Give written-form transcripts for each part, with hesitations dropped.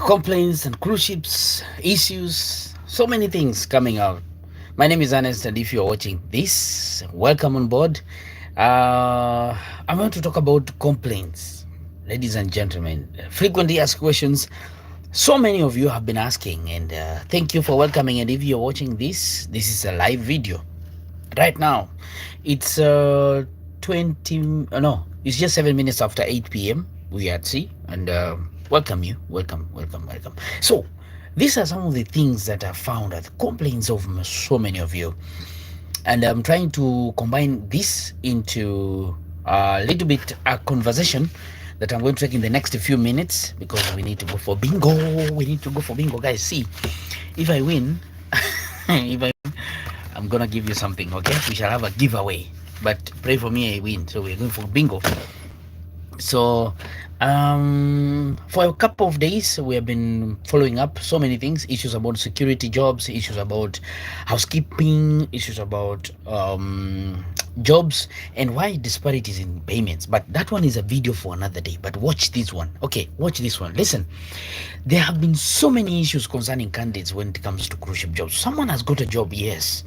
Complaints and cruise ships, issues, so many things coming out. My name is Ernest, and if you're watching this, welcome on board. I'm going to talk about complaints, ladies and gentlemen. Frequently asked questions. So many of you have been asking, and thank you for welcoming. And if you're watching this is a live video right now. It's 7 minutes after 8 p.m. We are at sea, and welcome you, welcome. So these are some of the things that I found at complaints of so many of you, and I'm trying to combine this into a little bit a conversation that I'm going to take in the next few minutes, because we need to go for bingo. Guys. See, if I win, I'm gonna give you something. Okay, we shall have a giveaway, but pray for me I win. So we're going for bingo. So for a couple of days we have been following up so many things, issues about security jobs, issues about housekeeping, issues about jobs, and why disparities in payments. But that one is a video for another day. But watch this one. Okay, watch this one. Listen, there have been so many issues concerning candidates when it comes to cruise ship jobs. Someone has got a job, yes,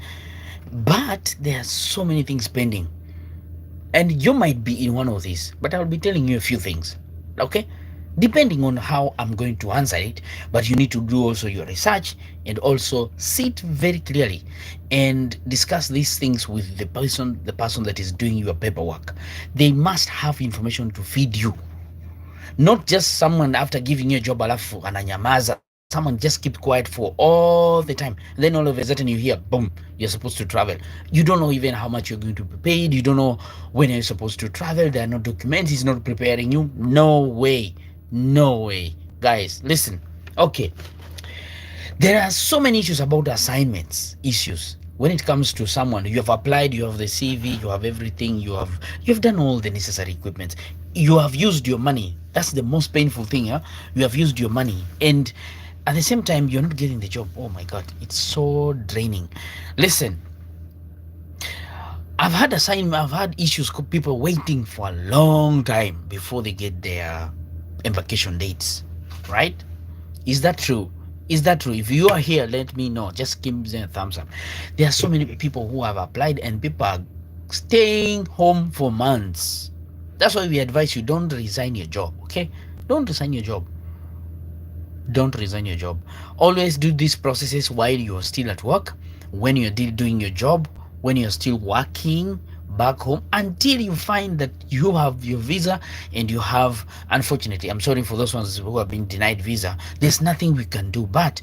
but there are so many things pending. And you might be in one of these, but I'll be telling you a few things, okay? Depending on how I'm going to answer it, but you need to do also your research and also sit very clearly and discuss these things with the person that is doing your paperwork. They must have information to feed you. Not just someone after giving you a job alafu ananyamaza. Someone just keep quiet for all the time. Then all of a sudden you hear, boom, you're supposed to travel. You don't know even how much you're going to be paid. You don't know when you're supposed to travel. There are no documents. He's not preparing you. No way. Guys, listen. Okay. There are so many issues about assignments, issues. When it comes to someone, you have applied, you have the CV, you have everything, you have done all the necessary equipment. You have used your money. That's the most painful thing, huh? You have used your money, and at the same time, you're not getting the job. Oh my God, it's so draining. Listen, I've had issues, people waiting for a long time before they get their embarkation dates, right? Is that true? If you are here, let me know. Just give them a thumbs up. There are so many people who have applied, and people are staying home for months. That's why we advise you, don't resign your job, okay? Don't resign your job. Always do these processes while you're still at work, when you're doing your job, when you're still working back home, until you find that you have your visa and you have, unfortunately, I'm sorry for those ones who have been denied visa. There's nothing we can do, but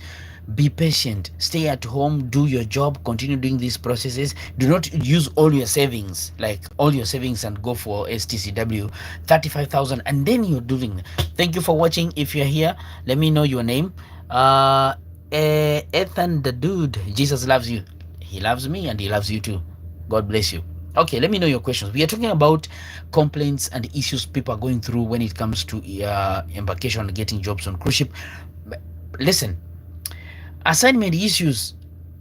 be patient, stay at home, do your job, continue doing these processes. Do not use all your savings, and go for STCW 35,000 and then you're doing. Thank you for watching. If you're here, let me know your name. Ethan the dude, Jesus loves you. He loves me and he loves you too. God bless you. Okay, let me know your questions. We are talking about complaints and issues people are going through when it comes to embarkation and getting jobs on cruise ship. Listen, assignment issues.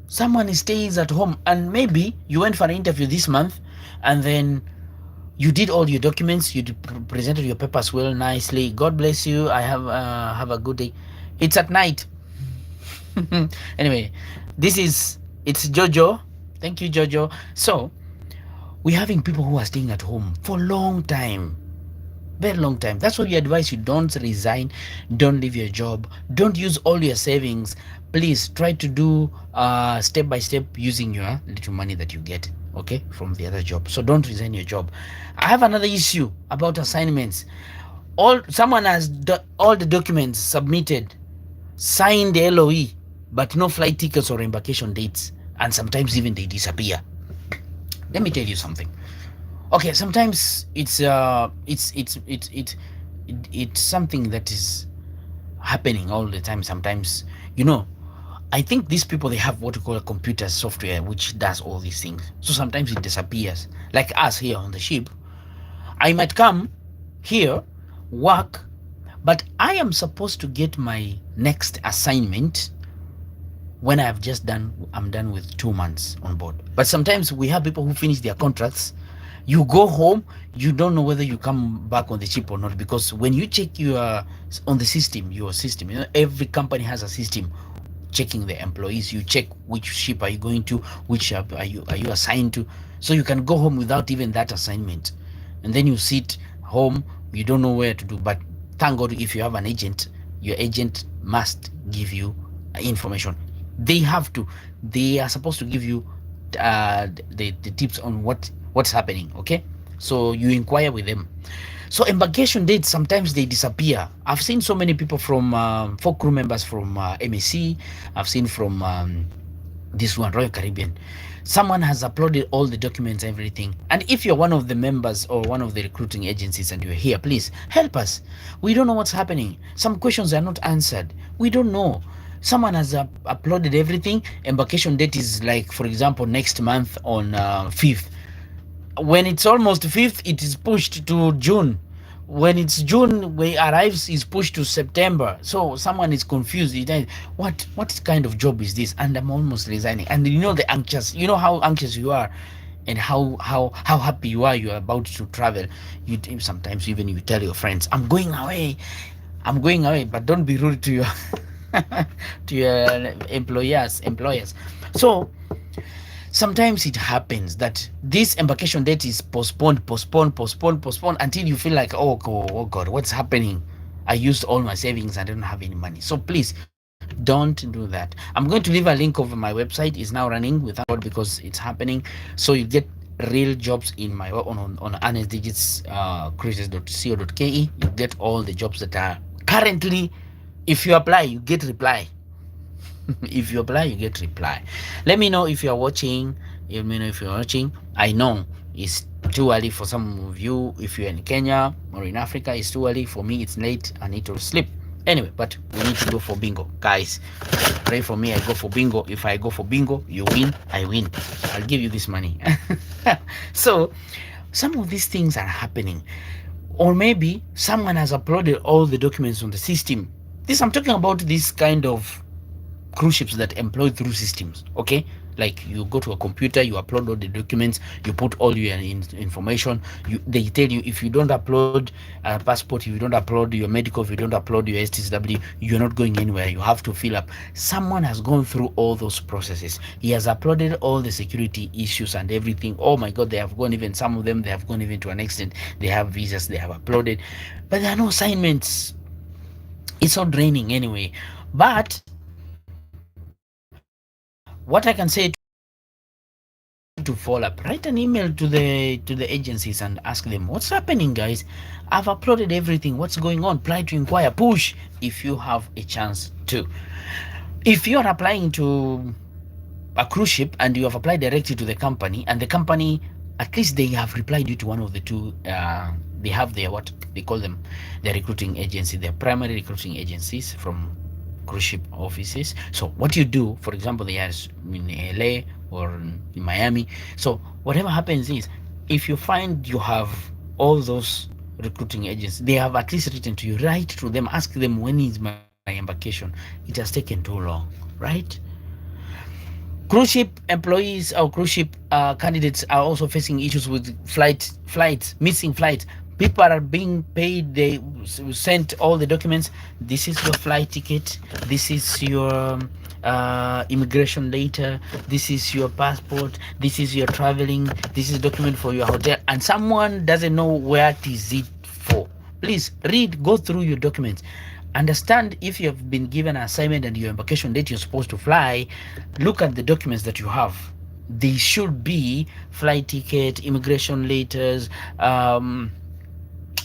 Someone stays at home, and maybe you went for an interview this month, and then you did all your documents, you presented your papers well, nicely. God bless you. I have a good day. It's at night. Anyway, it's Jojo. Thank you, Jojo. So we're having people who are staying at home for a long time, very long time. That's why we advise you, don't resign, don't leave your job, don't use all your savings. Please try to do step by step using your little money that you get, okay, from the other job. So don't resign your job. I have another issue about assignments. Someone has all the documents submitted, signed the LOE, but no flight tickets or embarkation dates, and sometimes even they disappear. Let me tell you something. Okay, sometimes it's something that is happening all the time. Sometimes, I think these people, they have what we call a computer software which does all these things. So sometimes it disappears. Like us here on the ship, I might come here, work, but I am supposed to get my next assignment when I'm done with 2 months on board. But sometimes we have people who finish their contracts You go home, you don't know whether you come back on the ship or not, because when you check your on the system, your system, every company has a system checking the employees. You check which ship are you going to, which ship are you assigned to, so you can go home without even that assignment, and then you sit home, you don't know where to do. But thank God, if you have an agent, your agent must give you information. They have to. They are supposed to give you the tips on what's happening. Okay, so you inquire with them. So embarkation dates, sometimes they disappear. I've seen so many people from 4 crew members from MSC. I've seen from this one, Royal Caribbean. Someone has uploaded all the documents, everything. And if you're one of the members or one of the recruiting agencies and you're here, please help us. We don't know what's happening. Some questions are not answered. We don't know. Someone has uploaded everything. Embarkation date is like, for example, next month on 5th. When it's almost 5th, it is pushed to June. When it's June, when it arrives, is pushed to September. So someone is confused. What kind of job is this? And I'm almost resigning. And the anxious, how anxious you are, and how happy you are. You are about to travel. You sometimes even you tell your friends, I'm going away, but don't be rude to your to your employers. So sometimes it happens that this embarkation date is postponed until you feel like, oh God, what's happening? I used all my savings, I don't have any money. So please don't do that. I'm going to leave a link over my website. Is now running without God because it's happening. So you get real jobs in my on unanswered cruises.co.ke. You get all the jobs that are currently. If you apply, you get reply. If you apply, you get reply. Let me know if you're watching. Let me know if you're watching. I know it's too early for some of you. If you're in Kenya or in Africa, it's too early. For me, it's late. I need to sleep. Anyway, but we need to go for bingo. Guys, pray for me. I go for bingo. If I go for bingo, you win, I win. I'll give you this money. So some of these things are happening. Or maybe someone has uploaded all the documents on the system. I'm talking about this kind of cruise ships that employ through systems. Okay, like you go to a computer, you upload all the documents, you put all your information. They tell you, if you don't upload a passport, if you don't upload your medical, if you don't upload your STSW, you're not going anywhere. You have to fill up. Someone has gone through all those processes. He has uploaded all the security issues and everything. Oh my God, they have gone, even some of them, they have gone even to an extent. They have visas, they have uploaded, but there are no assignments. It's all draining anyway. But what I can say to follow up, write an email to the agencies and ask them, what's happening, guys? I've uploaded everything. What's going on? Try to inquire, push if you have a chance to. If you're applying to a cruise ship and you have applied directly to the company, and the company, at least they have replied you to one of the two, they have their, what they call them, their recruiting agency, their primary recruiting agencies from cruise ship offices. So what you do, for example, they are in LA or in Miami. So whatever happens is, if you find you have all those recruiting agents, they have at least written to you, write to them, ask them, when is my embarkation? It has taken too long, right? Cruise ship employees or cruise ship candidates are also facing issues with flights, missing flights. People are being paid. They sent all the documents. This is your flight ticket. This is your immigration letter. This is your passport. This is your traveling. This is document for your hotel. And someone doesn't know where is it for. Please read, go through your documents. Understand, if you have been given an assignment and your embarkation date you're supposed to fly, look at the documents that you have. They should be flight ticket, immigration letters,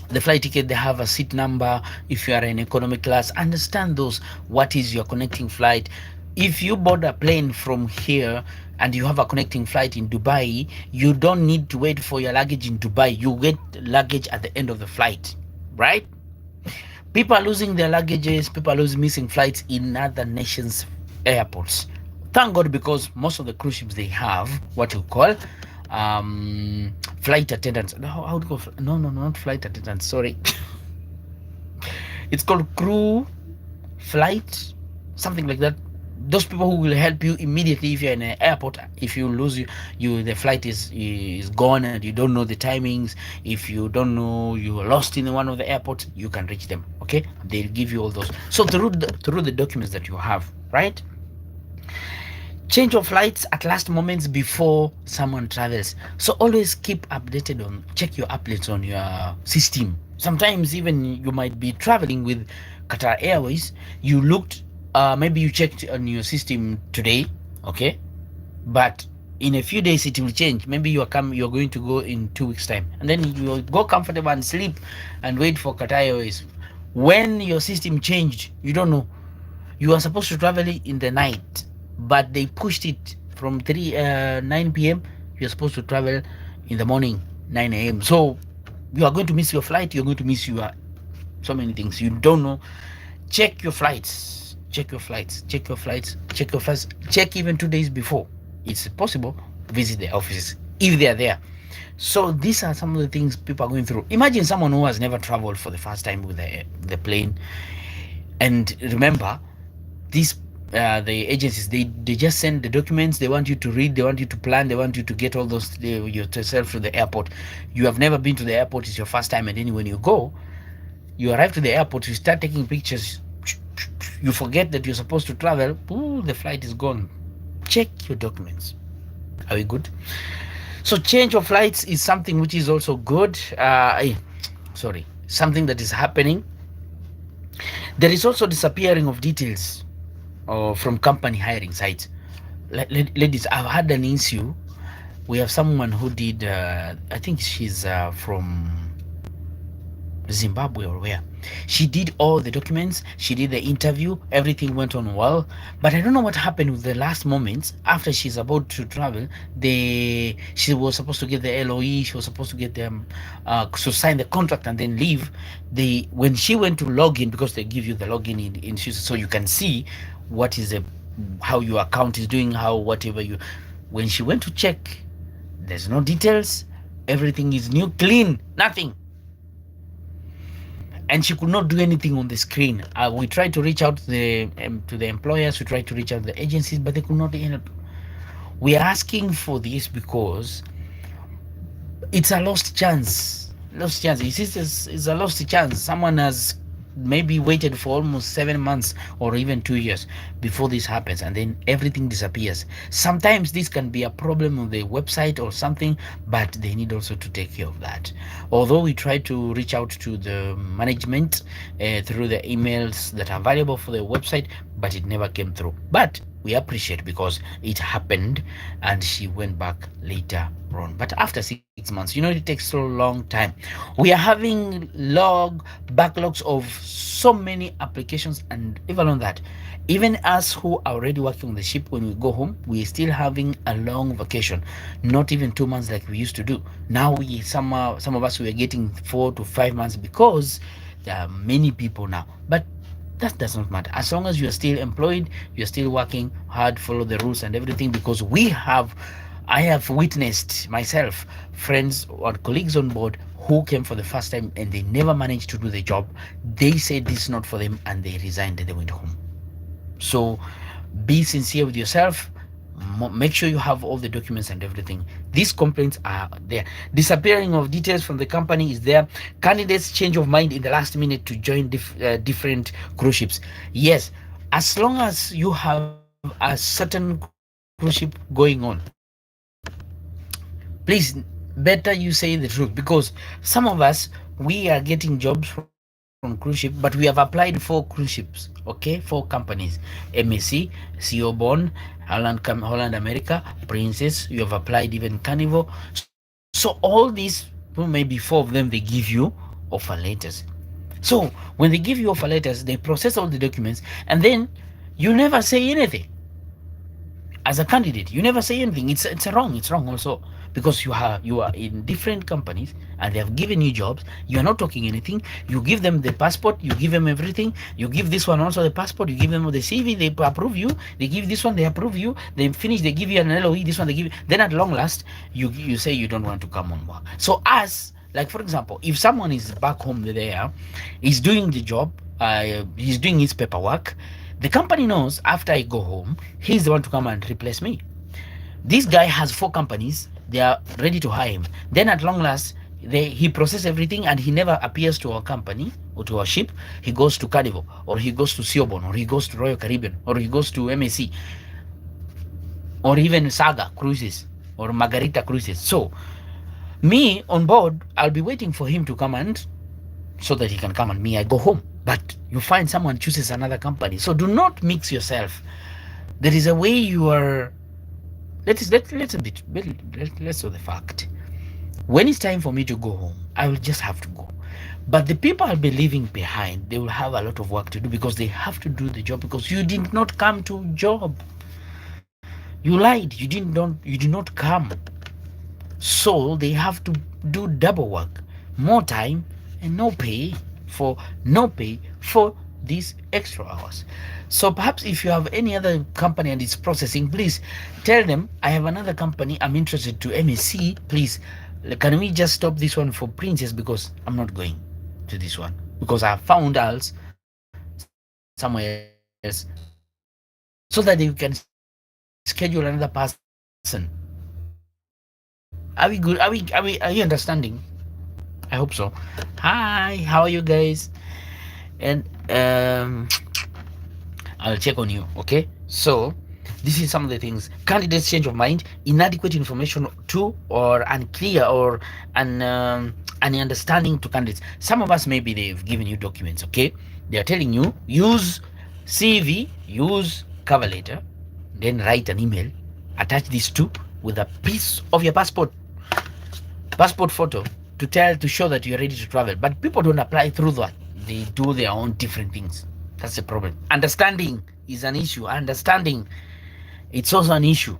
the flight ticket, they have a seat number. If you are in economic class, understand those. What is your connecting flight? If you board a plane from here and you have a connecting flight in Dubai, you don't need to wait for your luggage in Dubai. You get luggage at the end of the flight, right? People are losing their luggages. People are losing missing flights in other nations' airports. Thank God, because most of the cruise ships, they have what you call flight attendants. How would go? No, not flight attendants. Sorry. It's called crew flight, something like that. those people who will help you immediately if you're in an airport. If you lose the flight is gone and you don't know the timings, if you don't know you are lost in one of the airports, you can reach them. Okay, they'll give you all those. So through the documents that you have, right? Change of flights at last moments before someone travels. So always keep updated on, check your updates on your system. Sometimes even you might be traveling with Qatar Airways, you looked, maybe you checked on your system today, okay, but in a few days it will change. Maybe you're going to go in 2 weeks time, and then you go comfortable and sleep and wait for Qatar Airways. When your system changed, you don't know. You are supposed to travel in the night, but they pushed it from 9 p.m. You're supposed to travel in the morning, 9 a.m. So you are going to miss your flight. You're going to miss your so many things. You don't know. Check your flights. Check your flights. Check your flights. Check your flights. Check even 2 days before. It's possible. Visit the offices if they are there. So these are some of the things people are going through. Imagine someone who has never traveled for the first time with the plane. And remember, these the agencies, they just send the documents. They want you to read, they want you to plan, they want you to get all those yourself to the airport. You have never been to the airport, it's your first time, and then when you go, you arrive to the airport, you start taking pictures, you forget that you're supposed to travel. Ooh, the flight is gone. Check your documents. Are we good? So change of flights is something which is also good. Something that is happening. There is also disappearing of details from company hiring sites. Ladies, I've had an issue. We have someone who did, I think she's from Zimbabwe or where. She did all the documents, she did the interview, everything went on well, but I don't know what happened with the last moments after she's about to travel. She was supposed to get the LOE, she was supposed to get them to sign the contract and then leave. When she went to log in, because they give you the login in so you can see what is how your account is doing, how whatever when she went to check, there's no details, everything is new, clean, nothing. And she could not do anything on the screen. We tried to reach out to the employers, we tried to reach out to the agencies, but they could not help. We are asking for this because it's a lost chance. It's a lost chance. Someone has maybe waited for almost 7 months or even 2 years before this happens, and then everything disappears. Sometimes this can be a problem on the website or something, but they need also to take care of that. Although we try to reach out to the management through the emails that are available for the website, but it never came through. But we appreciate because it happened and she went back later on. But after 6 months, it takes so long time. We are having backlogs of so many applications, and even on that, even us who are already working on the ship, when we go home, we're still having a long vacation, not even 2 months like we used to do. Now some of us, we are getting 4 to 5 months because there are many people now. But that does not matter. As long as you are still employed, you're still working hard, follow the rules and everything, because I have witnessed myself, friends or colleagues on board who came for the first time and they never managed to do the job. They said this is not for them and they resigned and they went home. So be sincere with yourself. Make sure you have all the documents and everything. These complaints are there. Disappearing of details from the company is there. Candidates change of mind in the last minute to join different cruise ships. Yes, as long as you have a certain cruise ship going on, please, better you say the truth, because some of us, we are getting jobs from cruise ship, but we have applied 4 cruise ships, okay, 4 companies: MSC, CO Bond, Holland America, Princess. You have applied even Carnival. So all these, maybe 4 of them, they give you offer letters. So when they give you offer letters, they process all the documents, and then you never say anything. As a candidate, you never say anything. It's wrong also, because you are in different companies and they have given you jobs. You are not talking anything. You give them the passport, you give them everything, you give this one also the passport, you give them the CV, they approve you. They give this one, they approve you. They finish, they give you an LOE, this one they give you. Then at long last, you say you don't want to come on work. So like for example, if someone is back home there, he's doing the job, he's doing his paperwork, The company knows after I go home, he's the one to come and replace me. This guy has 4 companies. They are ready to hire him. Then at long last, he processes everything and he never appears to our company or to our ship. He goes to Carnival, or he goes to Siobon, or he goes to Royal Caribbean, or he goes to MSC, or even Saga Cruises, or Margarita Cruises. So me on board, I'll be waiting for him to come, and so that he can come, and me, I go home. But you find someone chooses another company. So do not mix yourself. There is a way you are. Let's do the fact. When it's time for me to go home, I will just have to go. But the people I'll be leaving behind, they will have a lot of work to do, because they have to do the job, because you did not come to job. You lied. You did not come. So they have to do double work, more time, and no pay for these extra hours. So perhaps if you have any other company and it's processing, please tell them, I have another company, I'm interested to MSC, please can we just stop this one for Princess, because I'm not going to this one, because I found else somewhere else, so that you can schedule another person. Are we good? Are you understanding? I hope so. Hi, how are you guys? And I'll check on you, okay? So this is some of the things. Candidates change of mind, inadequate information to, or unclear, or an understanding to candidates. Some of us, maybe they've given you documents, okay? They are telling you, use CV, use cover letter, then write an email, attach these two with a piece of your passport photo to show that you're ready to travel. But people don't apply through that. They do their own different things. That's the problem. Understanding is an issue. Understanding, it's also an issue.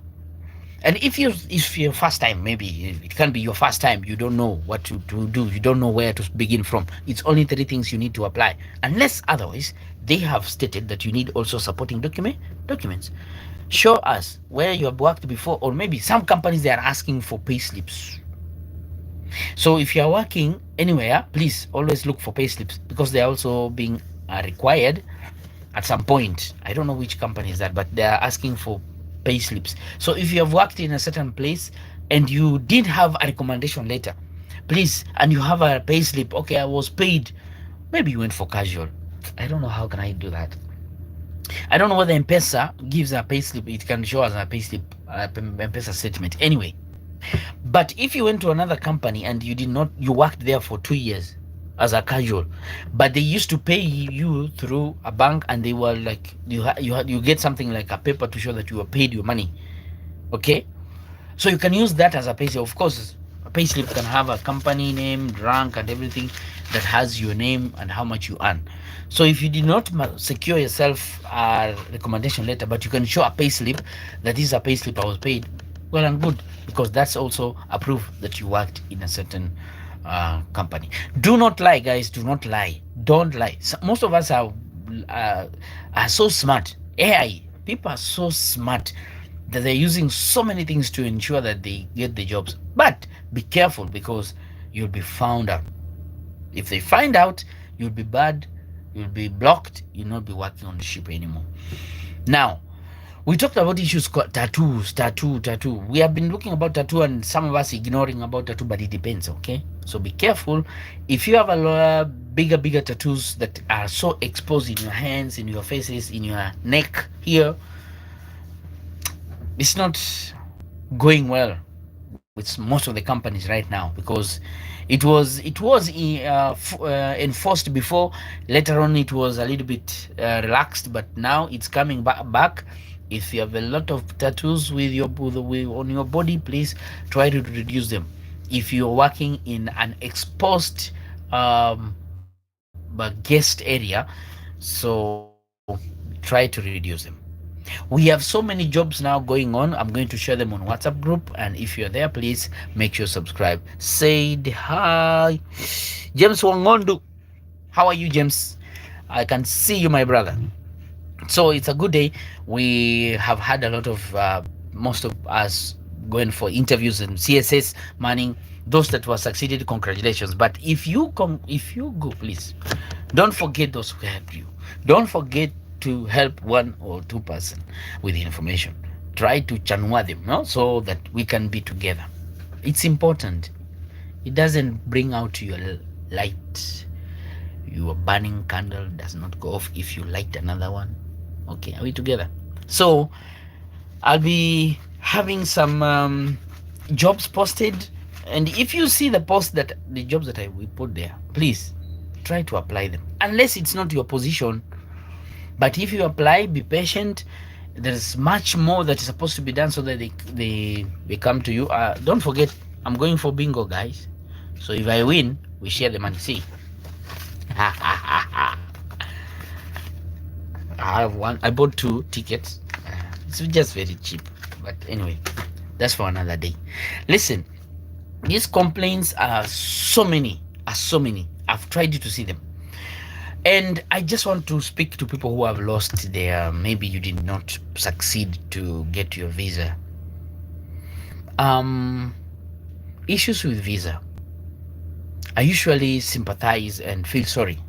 And if your first time, maybe it can be your first time, you don't know what to do, you don't know where to begin from. It's only 3 things you need to apply, unless otherwise they have stated that you need also supporting documents. Show us where you have worked before, or maybe some companies, they are asking for pay slips. So if you are working anywhere, please always look for pay slips, because they are also being required at some point. I don't know which company is that, but they are asking for pay slips. So if you have worked in a certain place and you did have a recommendation letter, please, and you have a pay slip, okay, I was paid, maybe you went for casual. I don't know, how can I do that? I don't know whether M-Pesa gives a pay slip. It can show as a pay slip, M-Pesa statement. Anyway, but if you went to another company and you worked there for 2 years as a casual, but they used to pay you through a bank, and they were like, you get something like a paper to show that you were paid your money, okay? So you can use that as a payslip. Of course, a payslip can have a company name, rank, and everything that has your name and how much you earn. So if you did not secure yourself a recommendation letter, but you can show a payslip that this is a payslip I was paid, well and good, because that's also a proof that you worked in a certain company. Do not lie, guys. Do not lie. Don't lie. Most of us are so smart. AI people are so smart that they're using so many things to ensure that they get the jobs. But be careful, because you'll be found out. If they find out, you'll be bad, you'll be blocked, you'll not be working on the ship anymore. Now, we talked about issues called tattoos. We have been looking about tattoo, and some of us ignoring about tattoo, but it depends, okay? So be careful. If you have a lot bigger tattoos that are so exposed in your hands, in your faces, in your neck here, it's not going well with most of the companies right now, because it was enforced before. Later on, it was a little bit relaxed, but now it's coming back. If you have a lot of tattoos on your body, please try to reduce them. If you're working in an exposed guest area, so try to reduce them. We have so many jobs now going on. I'm going to share them on WhatsApp group, and if you're there, please make sure subscribe. Say hi. James Wangondu, how are you, James? I can see you, my brother. So it's a good day. We have had a lot of most of us going for interviews and CSS manning. Those that were succeeded, congratulations. But if you go, please don't forget those who helped you. Don't forget to help one or two person with the information. Try to chanua them, no? So that we can be together. It's important. It doesn't bring out your light. Your burning candle does not go off if you light another one. Okay, are we together? So I'll be having some jobs posted, and if you see the jobs that we put there, please try to apply them, unless it's not your position. But if you apply, be patient. There's much more that is supposed to be done so that they come to you. Don't forget, I'm going for bingo, guys. So if I win, we share the money. See, I have one. I bought 2 tickets. It's just very cheap. But anyway, that's for another day. Listen, these complaints are so many. I've tried to see them. And I just want to speak to people who have lost their, maybe you did not succeed to get your visa. Issues with visa. I usually sympathize and feel sorry.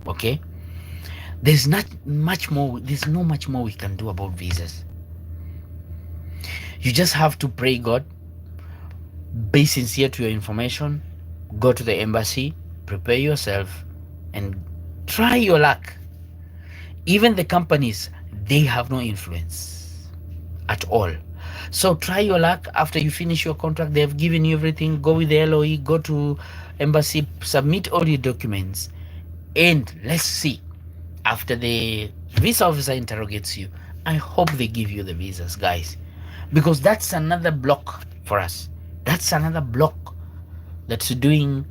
Okay? There's not much more we can do about visas. You just have to pray God, be sincere to your information, go to the embassy, prepare yourself, and try your luck. Even the companies, they have no influence at all. So try your luck. After you finish your contract, they have given you everything. Go with the LOE, go to embassy, submit all your documents, and let's see. After the visa officer interrogates you, I hope they give you the visas, guys, because that's another block for us. That's another block that's doing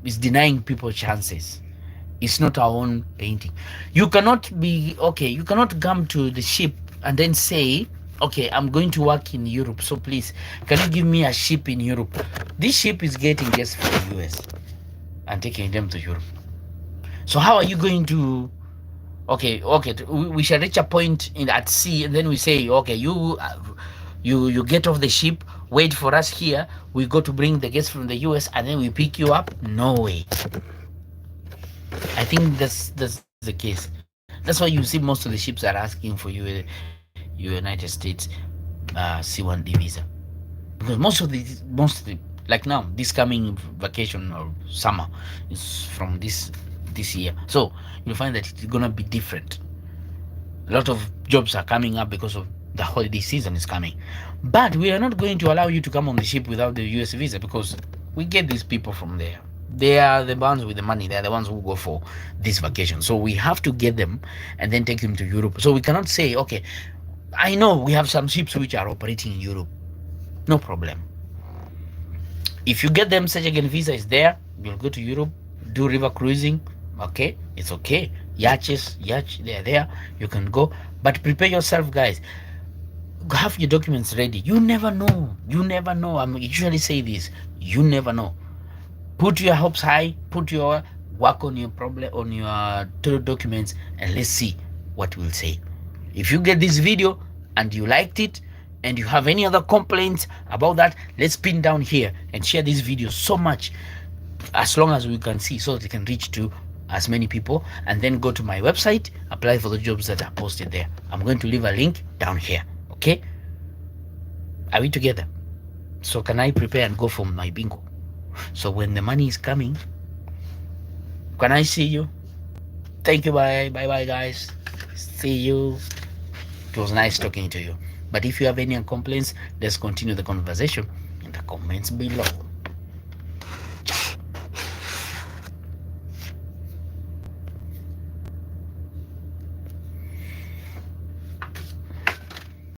is denying people chances. It's not our own painting. You cannot come to the ship and then say, okay, I'm going to work in Europe, so please, can you give me a ship in Europe? This ship is getting guests from the US and taking them to Europe. So how are you going to, we shall reach a point at sea, and then we say, okay, you get off the ship, wait for us here, we go to bring the guests from the US, and then we pick you up? No way. I think that's the case. That's why you see most of the ships are asking for you United States C1D visa, because most of the like now, this coming vacation or summer is from this year, so you'll find that it's gonna be different. A lot of jobs are coming up because of the holiday season is coming, but we are not going to allow you to come on the ship without the US visa, because we get these people from there. They are the ones with the money. They are the ones who go for this vacation. So we have to get them and then take them to Europe. So we cannot say, okay, I know we have some ships which are operating in Europe. No problem. If you get them, such again visa is there, you'll go to Europe, do river cruising. Okay, it's okay. Yachts, they're there. You can go. But prepare yourself, guys. Have your documents ready. You never know. I usually say this. You never know. Put your hopes high, put your work on your documents, and let's see what we'll say. If you get this video and you liked it and you have any other complaints about that, let's pin down here and share this video so much, as long as we can see, so that it can reach to as many people. And then go to my website, apply for the jobs that are posted there. I'm going to leave a link down here. Okay? Are we together? So can I prepare and go for my bingo? So when the money is coming, can I see you? Thank you. Bye guys. See you. It was nice talking to you. But if you have any complaints, let's continue the conversation in the comments below.